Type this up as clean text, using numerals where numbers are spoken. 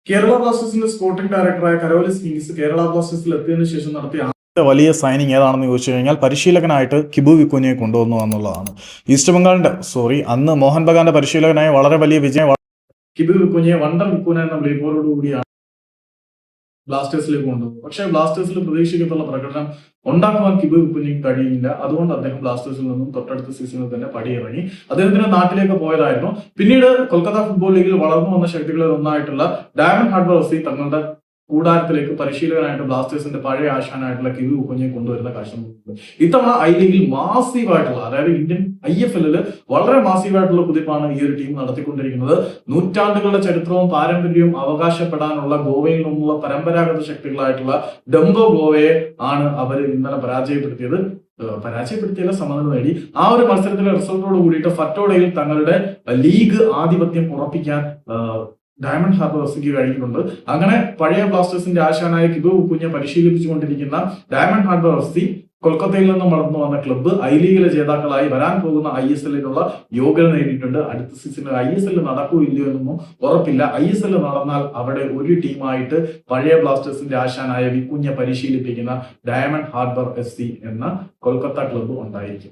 കേരള ബ്ലാസ്റ്റേഴ്സിന്റെ സ്പോർട്ടിംഗ് ഡയറക്ടറായ Karolis Kings Kerala ബ്ലാസ്റ്റേഴ്സിൽ എത്തിയതിനു ശേഷം നടത്തിയ വലിയ സൈനിങ് ഏതാണെന്ന് ചോദിച്ചു കഴിഞ്ഞാൽ പരിശീലകനായിട്ട് കിബു വിക്കുനിയെ കൊണ്ടുവന്നു എന്നുള്ളതാണ്. ഈസ്റ്റ് ബംഗാളിന്റെ അന്ന് മോഹൻ ബഗാന്റെ പരിശീലകനായി വളരെ വലിയ വിജയം കിബു വിക്കുനിയെ വണ്ടർ വിക്കുന എന്ന വിളിപ്പോരോടുകൂടിയാണ് ബ്ലാസ്റ്റേഴ്സിലേക്ക് കൊണ്ടുപോകും. പക്ഷേ ബ്ലാസ്റ്റേഴ്സിൽ പ്രതീക്ഷിക്കത്തുള്ള പ്രകടനം ഉണ്ടാക്കുവാൻ കിബു വിക്കുനിക്ക് കഴിയില്ല. അതുകൊണ്ട് അദ്ദേഹം ബ്ലാസ്റ്റേഴ്സിൽ നിന്നും തൊട്ടടുത്ത സീസണിൽ തന്നെ പടിയിറങ്ങി അദ്ദേഹത്തിന്റെ നാട്ടിലേക്ക് പോയതായിരുന്നു. പിന്നീട് കൊൽക്കത്ത ഫുട്ബോൾ ലീഗിൽ വളർന്നു വന്ന ശക്തികളിൽ ഒന്നായിട്ടുള്ള ഡയമണ്ട് ഹാർബർ എഫ് സി തങ്ങളുടെ കൂടാരത്തിലേക്ക് പരിശീലകനായിട്ട് ബ്ലാസ്റ്റേഴ്സിന്റെ പഴയ ആശാനായിട്ടുള്ള കിബു വിക്കുനിയെ കൊണ്ടുവരുന്ന കാഴ്ചകളുണ്ട്. ഇത്തവണ ഐ ലീഗിൽ മാസീവായിട്ടുള്ള, അതായത് ഇന്ത്യൻ IFL വളരെ മാസീവായിട്ടുള്ള കുതിപ്പാണ് ഈ ഒരു ടീം നടത്തിക്കൊണ്ടിരിക്കുന്നത്. നൂറ്റാണ്ടുകളുടെ ചരിത്രവും പാരമ്പര്യവും അവകാശപ്പെടാനുള്ള ഗോവയിൽ നിന്നുള്ള പരമ്പരാഗത ശക്തികളായിട്ടുള്ള ഡംബോ ഗോവയെ ആണ് അവർ ഇന്നലെ പരാജയപ്പെടുത്തിയ സമനില നേടി. ആ ഒരു മത്സരത്തിലെ റിസൾട്ടോട് കൂടിയിട്ട് ഫറ്റോഡയിൽ തങ്ങളുടെ ലീഗ് ആധിപത്യം ഉറപ്പിക്കാൻ ഡയമണ്ട് ഹാർബർ എഫ് സിക്ക് കഴിഞ്ഞിട്ടുണ്ട്. അങ്ങനെ പഴയ ബ്ലാസ്റ്റേഴ്സിന്റെ ആശാനായ കിബു വിക്കുനിയെ പരിശീലിപ്പിച്ചുകൊണ്ടിരിക്കുന്ന ഡയമണ്ട് ഹാർബർ എഫ് സി കൊൽക്കത്തയിൽ നിന്നും വളർന്നു വന്ന ക്ലബ്ബ് ഐ ലീഗിലെ ജേതാക്കളായി വരാൻ പോകുന്ന ISL യോഗ്യത നേടിയിട്ടുണ്ട്. അടുത്ത സീസണിൽ ISL നടക്കൂ ഇല്ലയോ എന്നൊന്നും ഉറപ്പില്ല. ISL നടന്നാൽ അവിടെ ഒരു ടീമായിട്ട് പഴയ ബ്ലാസ്റ്റേഴ്സിന്റെ ആശാനായ വിക്കുനിയെ പരിശീലിപ്പിക്കുന്ന ഡയമണ്ട് ഹാർബർ FC എന്ന കൊൽക്കത്ത ക്ലബ്ബ് ഉണ്ടായിരിക്കും.